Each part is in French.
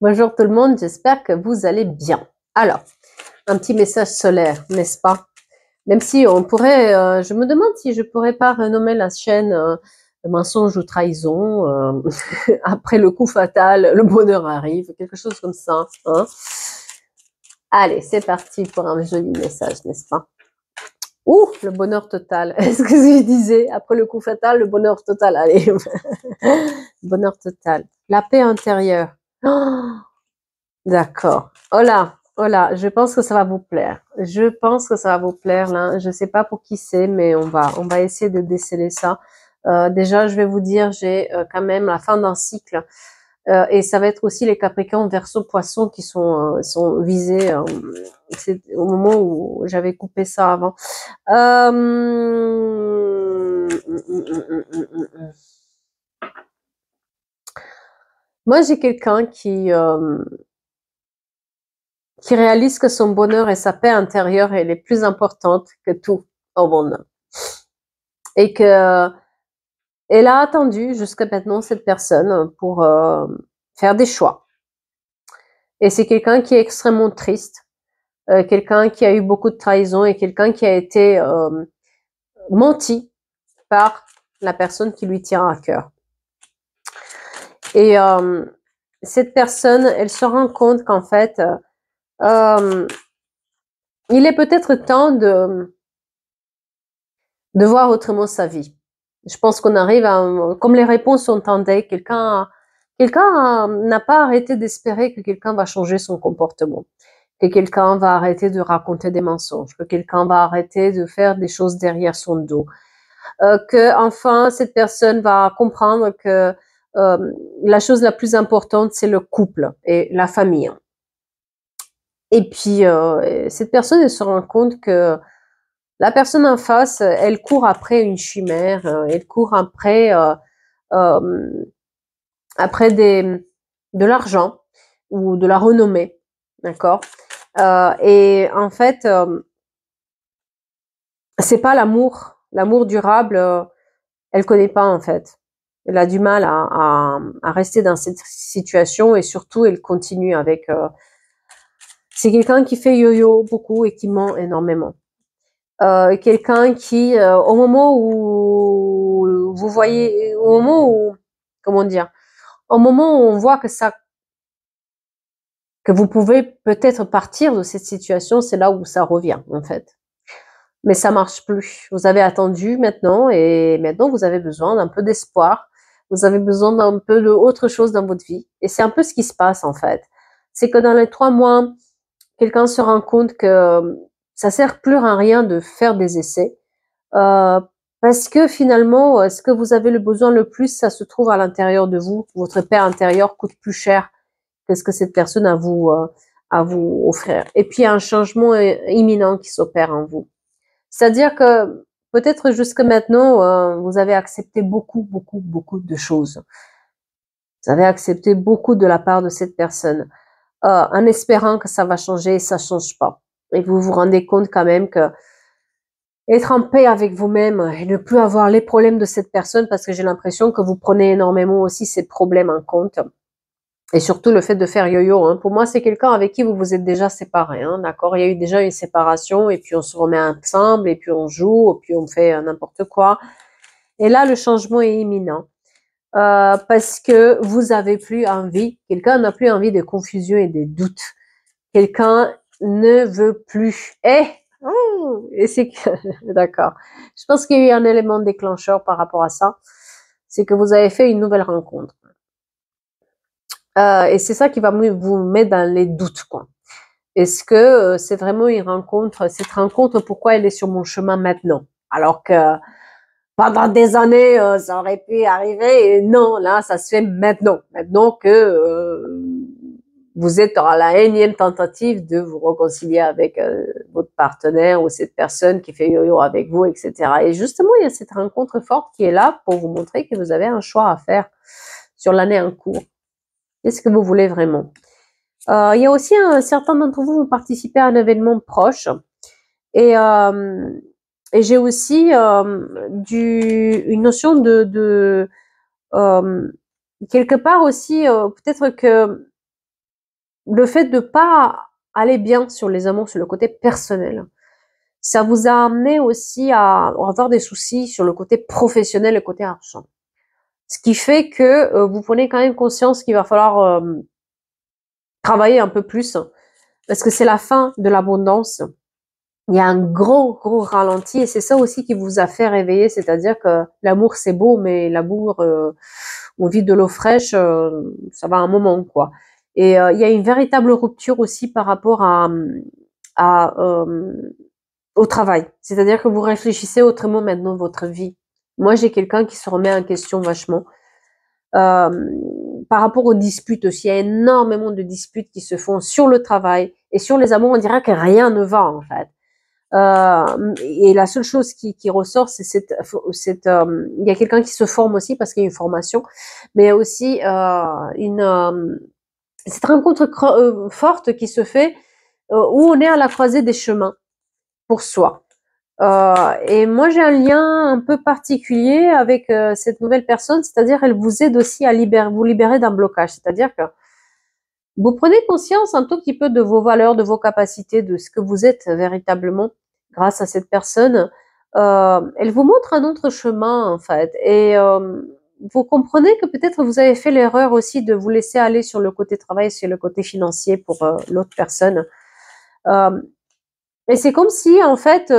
Bonjour tout le monde, j'espère que vous allez bien. Alors, un petit message solaire, n'est-ce pas? Même si on pourrait, je me demande si je pourrais pas renommer la chaîne mensonge ou trahison. Après le coup fatal, le bonheur arrive, quelque chose comme ça. Hein. Allez, c'est parti pour un joli message, n'est-ce pas? Ouh, le bonheur total. Est-ce que je disais, après le coup fatal, le bonheur total. Allez, bonheur total. La paix intérieure. Oh, d'accord. Oh là, je pense que ça va vous plaire. Je pense que ça va vous plaire là. Je sais pas pour qui c'est, mais on va essayer de déceler ça. Déjà, je vais vous dire, j'ai quand même la fin d'un cycle et ça va être aussi les Capricornes, Verseau, Poissons qui sont visés. C'est au moment où j'avais coupé ça avant. Moi, j'ai quelqu'un qui réalise que son bonheur et sa paix intérieure, elle est plus importante que tout au monde. Et que elle a attendu jusqu'à maintenant cette personne pour faire des choix. Et c'est quelqu'un qui est extrêmement triste, quelqu'un qui a eu beaucoup de trahison et quelqu'un qui a été menti par la personne qui lui tient à cœur. Et cette personne, elle se rend compte qu'en fait, il est peut-être temps de voir autrement sa vie. Je pense qu'on arrive à, comme les réponses sont tendées, quelqu'un n'a pas arrêté d'espérer que quelqu'un va changer son comportement, que quelqu'un va arrêter de raconter des mensonges, que quelqu'un va arrêter de faire des choses derrière son dos, que enfin cette personne va comprendre que la chose la plus importante c'est le couple et la famille. Et puis cette personne elle se rend compte que la personne en face, elle court après une chimère, elle court euh, après de l'argent ou de la renommée, d'accord. Et en fait, c'est pas l'amour durable. Elle connaît pas en fait. Elle a du mal à rester dans cette situation et surtout, elle continue avec. C'est quelqu'un qui fait yo-yo beaucoup et qui ment énormément. Quelqu'un qui, au moment où vous voyez, au moment où, comment dire, au moment où on voit que vous pouvez peut-être partir de cette situation, c'est là où ça revient, en fait. Mais ça marche plus. Vous avez attendu maintenant et maintenant vous avez besoin d'un peu d'espoir. Vous avez besoin d'un peu d'autre chose dans votre vie. Et c'est un peu ce qui se passe, en fait. C'est que dans les 3 mois, quelqu'un se rend compte que ça sert plus à rien de faire des essais. Parce que finalement, ce que vous avez le besoin le plus, ça se trouve à l'intérieur de vous. Votre paix intérieure coûte plus cher que ce que cette personne a à vous offrir. Et puis, il y a un changement imminent qui s'opère en vous. C'est-à-dire que peut-être jusque maintenant, vous avez accepté beaucoup de choses. Vous avez accepté beaucoup de la part de cette personne, en espérant que ça va changer et ça change pas. Et vous vous rendez compte quand même que être en paix avec vous-même et ne plus avoir les problèmes de cette personne, parce que j'ai l'impression que vous prenez énormément aussi ces problèmes en compte. Et surtout le fait de faire yo-yo. Hein. Pour moi, c'est quelqu'un avec qui vous vous êtes déjà séparé. Hein, d'accord. Il y a eu déjà une séparation et puis on se remet ensemble et puis on joue et puis on fait n'importe quoi. Et là, le changement est imminent. Parce que vous avez plus envie, quelqu'un n'a plus envie de confusion et de doutes. Quelqu'un ne veut plus. Et c'est que, d'accord. Je pense qu'il y a eu un élément déclencheur par rapport à ça. C'est que vous avez fait une nouvelle rencontre. Et c'est ça qui va vous mettre dans les doutes, quoi. Est-ce que c'est vraiment cette rencontre, pourquoi elle est sur mon chemin maintenant? Alors que pendant des années, ça aurait pu arriver. Et non, là, ça se fait maintenant. Maintenant que vous êtes dans la énième tentative de vous réconcilier avec votre partenaire ou cette personne qui fait yo-yo avec vous, etc. Et justement, il y a cette rencontre forte qui est là pour vous montrer que vous avez un choix à faire sur l'année en cours. Qu'est-ce que vous voulez vraiment? Il y a aussi certains d'entre vous vont participer à un événement proche. Et j'ai aussi une notion de quelque part aussi, peut-être que le fait de pas aller bien sur les amours, sur le côté personnel, ça vous a amené aussi à avoir des soucis sur le côté professionnel, le côté argent. Ce qui fait que vous prenez quand même conscience qu'il va falloir travailler un peu plus, parce que c'est la fin de l'abondance. Il y a un gros ralenti et c'est ça aussi qui vous a fait réveiller, c'est-à-dire que l'amour c'est beau, mais l'amour on vit de l'eau fraîche, ça va un moment quoi. Et il y a une véritable rupture aussi par rapport à au travail, c'est-à-dire que vous réfléchissez autrement maintenant votre vie. Moi j'ai quelqu'un qui se remet en question vachement. Par rapport aux disputes aussi, il y a énormément de disputes qui se font sur le travail et sur les amours, on dirait que rien ne va en fait. Et la seule chose qui ressort, c'est il y a quelqu'un qui se forme aussi parce qu'il y a une formation, mais il y a aussi cette rencontre forte qui se fait où on est à la croisée des chemins pour soi. Et moi, j'ai un lien un peu particulier avec cette nouvelle personne, c'est-à-dire elle vous aide aussi à vous libérer d'un blocage, c'est-à-dire que vous prenez conscience un tout petit peu de vos valeurs, de vos capacités, de ce que vous êtes véritablement grâce à cette personne. Elle vous montre un autre chemin en fait, et vous comprenez que peut-être vous avez fait l'erreur aussi de vous laisser aller sur le côté travail, sur le côté financier pour l'autre personne. Et c'est comme si en fait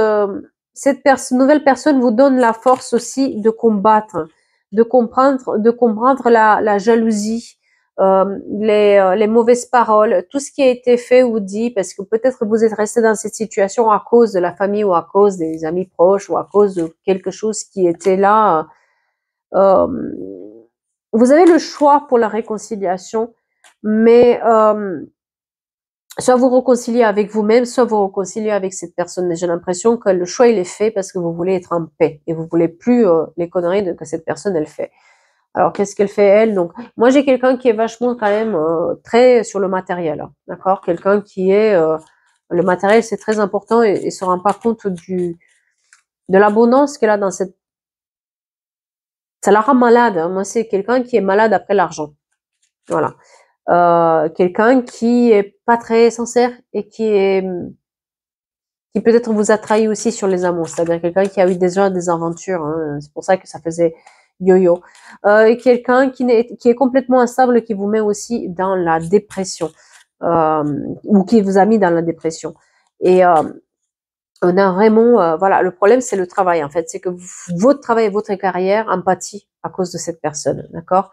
cette nouvelle personne vous donne la force aussi de combattre, de comprendre la jalousie, les mauvaises paroles, tout ce qui a été fait ou dit, parce que peut-être vous êtes resté dans cette situation à cause de la famille ou à cause des amis proches ou à cause de quelque chose qui était là. Euh, vous avez le choix pour la réconciliation, mais soit vous réconciliez avec vous-même, soit vous réconciliez avec cette personne. J'ai l'impression que le choix il est fait parce que vous voulez être en paix et vous voulez plus les conneries que cette personne elle fait. Alors qu'est-ce qu'elle fait elle? Donc moi j'ai quelqu'un qui est vachement quand même très sur le matériel, hein, d'accord? Quelqu'un qui est le matériel c'est très important et se rend pas compte de l'abondance qu'elle a dans cette. Ça la rend malade. Hein. Moi c'est quelqu'un qui est malade après l'argent. Voilà. Quelqu'un qui est pas très sincère et qui peut-être vous a trahi aussi sur les amours, c'est-à-dire quelqu'un qui a eu déjà des aventures, hein, c'est pour ça que ça faisait yo-yo. Et quelqu'un qui est complètement instable, qui vous met aussi dans la dépression, ou qui vous a mis dans la dépression. Et on a vraiment, voilà, le problème c'est le travail en fait, c'est que votre travail et votre carrière en pâtit à cause de cette personne, d'accord?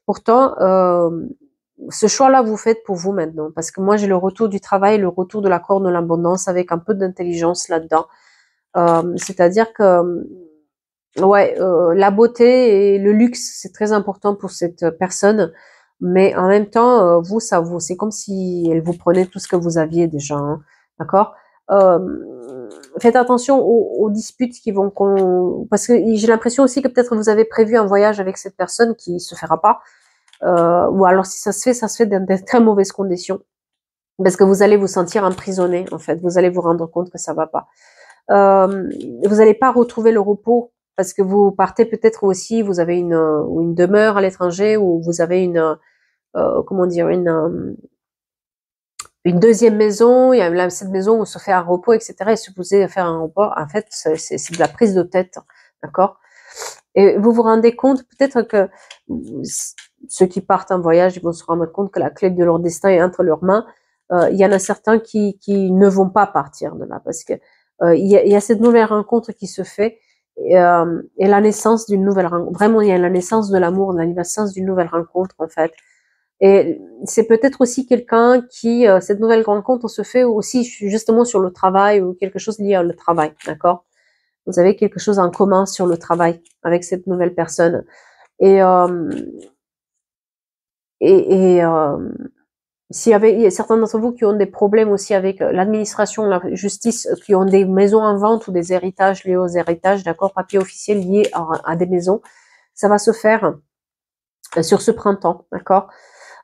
Pourtant, ce choix-là, vous faites pour vous maintenant. Parce que moi, j'ai le retour du travail, le retour de l'accord de l'abondance avec un peu d'intelligence là-dedans. C'est-à-dire que, ouais, la beauté et le luxe, c'est très important pour cette personne. Mais en même temps, c'est comme si elle vous prenait tout ce que vous aviez déjà. Hein, d'accord. Faites attention aux disputes qui vont... Parce que j'ai l'impression aussi que peut-être vous avez prévu un voyage avec cette personne qui se fera pas. Ou alors si ça se fait dans de très mauvaises conditions, parce que vous allez vous sentir emprisonné en fait, vous allez vous rendre compte que ça va pas. Vous n'allez pas retrouver le repos parce que vous partez peut-être aussi, vous avez une demeure à l'étranger ou vous avez comment dire une deuxième maison, il y a là, cette maison où se fait un repos, etc. Et supposé faire un repos, en fait, c'est de la prise de tête, d'accord. Et vous vous rendez compte peut-être que ceux qui partent en voyage, ils vont se rendre compte que la clé de leur destin est entre leurs mains. Il y en a certains qui ne vont pas partir de là parce que il y a cette nouvelle rencontre qui se fait et la naissance d'une nouvelle rencontre. Vraiment, il y a la naissance de l'amour, la naissance d'une nouvelle rencontre en fait. Et c'est peut-être aussi quelqu'un qui, cette nouvelle rencontre se fait aussi justement sur le travail ou quelque chose lié au travail, d'accord? Vous avez quelque chose en commun sur le travail avec cette nouvelle personne. Et s'il y a certains d'entre vous qui ont des problèmes aussi avec l'administration, la justice, qui ont des maisons en vente ou des héritages liés aux héritages, d'accord, papier officiel lié à des maisons, ça va se faire sur ce printemps, d'accord.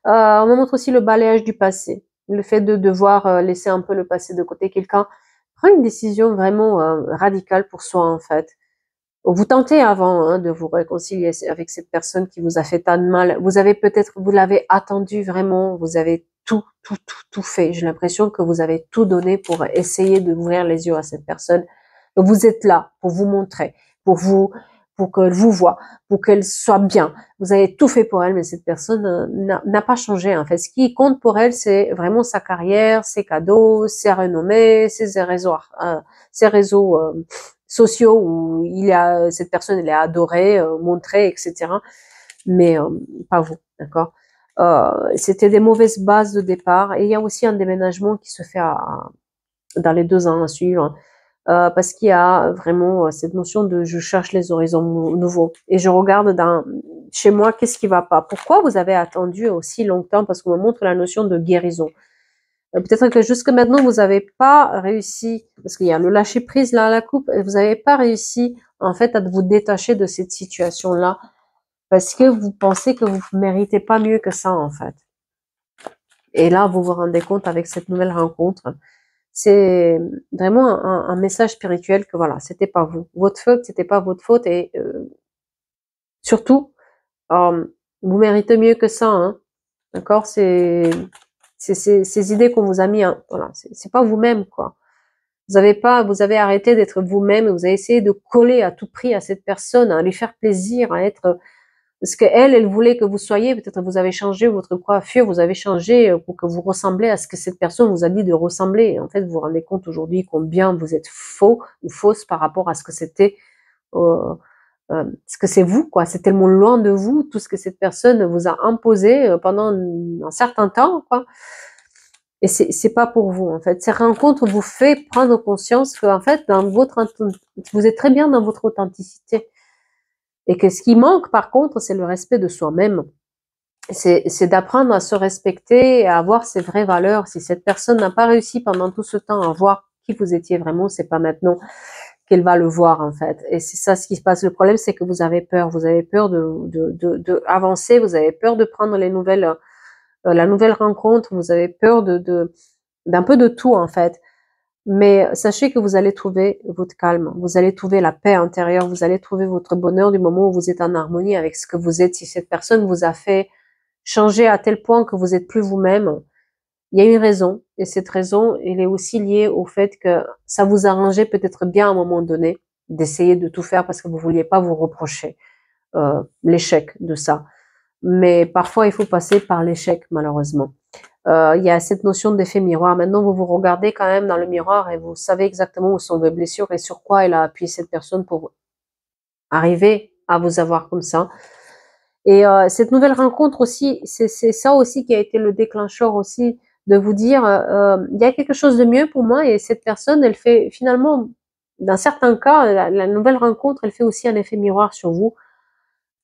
On me montre aussi le balayage du passé, le fait de devoir laisser un peu le passé de côté. Quelqu'un prend une décision vraiment radicale pour soi en fait. Vous tentez avant hein, de vous réconcilier avec cette personne qui vous a fait tant de mal. Vous l'avez attendu vraiment. Vous avez tout fait. J'ai l'impression que vous avez tout donné pour essayer d'ouvrir les yeux à cette personne. Vous êtes là pour vous montrer, pour vous, pour qu'elle vous voie, pour qu'elle soit bien. Vous avez tout fait pour elle, mais cette personne n'a pas changé. En fait, ce qui compte pour elle, c'est vraiment sa carrière, ses cadeaux, ses renommées, ses réseaux sociaux où cette personne, elle est adorée, montrée, etc. Mais pas vous, d'accord. C'était des mauvaises bases de départ. Et il y a aussi un déménagement qui se fait dans les 2 ans à suivre. Parce qu'il y a vraiment cette notion de je cherche les horizons nouveaux et je regarde chez moi qu'est-ce qui va pas. Pourquoi vous avez attendu aussi longtemps? Parce qu'on me montre la notion de guérison. Peut-être que jusque maintenant vous n'avez pas réussi, parce qu'il y a le lâcher prise là à la coupe, et vous n'avez pas réussi en fait à vous détacher de cette situation-là parce que vous pensez que vous méritez pas mieux que ça en fait. Et là vous vous rendez compte avec cette nouvelle rencontre. C'est vraiment un message spirituel que voilà, c'était pas vous. Votre faute, c'était pas votre faute et surtout, vous méritez mieux que ça, hein. D'accord? Ces idées qu'on vous a mis, hein, voilà, c'est pas vous-même, quoi. Vous avez arrêté d'être vous-même, vous avez essayé de coller à tout prix à cette personne, à lui faire plaisir, à être parce qu'elle, elle voulait que vous soyez, peut-être vous avez changé votre coiffure, vous avez changé pour que vous ressemblez à ce que cette personne vous a dit de ressembler. Et en fait, vous vous rendez compte aujourd'hui combien vous êtes faux ou fausse par rapport à ce que c'était, ce que c'est vous, quoi. C'est tellement loin de vous, tout ce que cette personne vous a imposé pendant un certain temps, quoi. Et c'est pas pour vous, en fait. Ces rencontres vous fait prendre conscience que, en fait, vous êtes très bien dans votre authenticité. Et que ce qui manque, par contre, c'est le respect de soi-même. C'est d'apprendre à se respecter et à avoir ses vraies valeurs. Si cette personne n'a pas réussi pendant tout ce temps à voir qui vous étiez vraiment, c'est pas maintenant qu'elle va le voir, en fait. Et c'est ça ce qui se passe. Le problème, c'est que vous avez peur. Vous avez peur de avancer. Vous avez peur de prendre la nouvelle rencontre. Vous avez peur d'un peu de tout, en fait. Mais sachez que vous allez trouver votre calme, vous allez trouver la paix intérieure, vous allez trouver votre bonheur du moment où vous êtes en harmonie avec ce que vous êtes. Si cette personne vous a fait changer à tel point que vous êtes plus vous-même, il y a une raison. Et cette raison, elle est aussi liée au fait que ça vous arrangeait peut-être bien à un moment donné d'essayer de tout faire parce que vous vouliez pas vous reprocher l'échec de ça. Mais parfois, il faut passer par l'échec, malheureusement. Il y a cette notion d'effet miroir. Maintenant, vous vous regardez quand même dans le miroir et vous savez exactement où sont vos blessures et sur quoi elle a appuyé cette personne pour arriver à vous avoir comme ça. Et cette nouvelle rencontre aussi, c'est ça aussi qui a été le déclencheur aussi de vous dire, il y a quelque chose de mieux pour moi et cette personne, elle fait finalement, dans certains cas, la nouvelle rencontre, elle fait aussi un effet miroir sur vous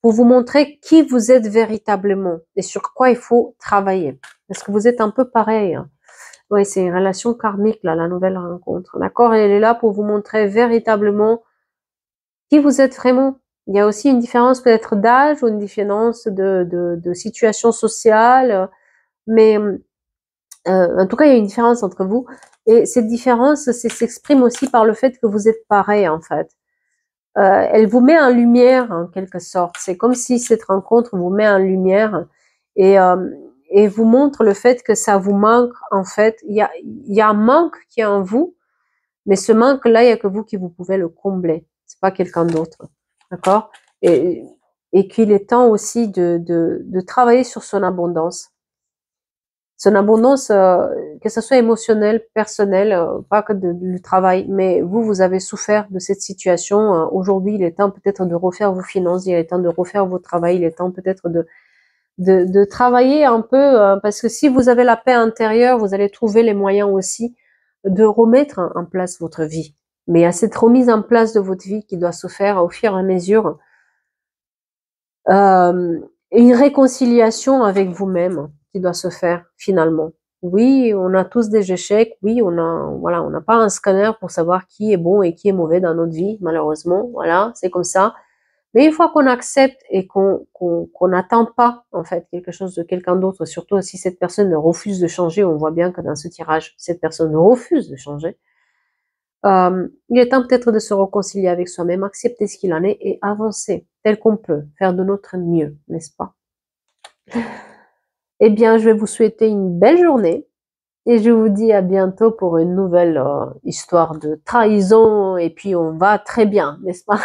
pour vous montrer qui vous êtes véritablement et sur quoi il faut travailler. Parce que vous êtes un peu pareil. Hein. Oui, c'est une relation karmique, là, la nouvelle rencontre. D'accord? Elle est là pour vous montrer véritablement qui vous êtes vraiment. Il y a aussi une différence peut-être d'âge ou une différence de situation sociale. Mais en tout cas, il y a une différence entre vous. Et cette différence s'exprime aussi par le fait que vous êtes pareil, en fait. Elle vous met en lumière en quelque sorte. C'est comme si cette rencontre vous met en lumière et, et vous montre le fait que ça vous manque en fait. Il y a un manque qui est en vous, mais ce manque-là, il y a que vous qui vous pouvez le combler. C'est pas quelqu'un d'autre, d'accord? Et, et qu'il est temps aussi de travailler sur son abondance. Son abondance, que ce soit émotionnelle, personnelle, pas que du travail, mais vous avez souffert de cette situation. Aujourd'hui, il est temps peut-être de refaire vos finances, il est temps de refaire votre travail, il est temps peut-être de travailler un peu, parce que si vous avez la paix intérieure, vous allez trouver les moyens aussi de remettre en place votre vie. Mais il y a cette remise en place de votre vie qui doit se faire au fur et à mesure. Une réconciliation avec vous-même qui doit se faire finalement. Oui, on a tous des échecs. Oui, on n'a pas un scanner pour savoir qui est bon et qui est mauvais dans notre vie, malheureusement. Voilà, c'est comme ça. Mais une fois qu'on accepte et qu'on n'attend pas en fait quelque chose de quelqu'un d'autre, surtout si cette personne refuse de changer, on voit bien que dans ce tirage, cette personne refuse de changer. Il est temps peut-être de se réconcilier avec soi-même, accepter ce qu'il en est et avancer tel qu'on peut, faire de notre mieux, n'est-ce pas? Eh bien, je vais vous souhaiter une belle journée et je vous dis à bientôt pour une nouvelle histoire de trahison et puis on va très bien, n'est-ce pas?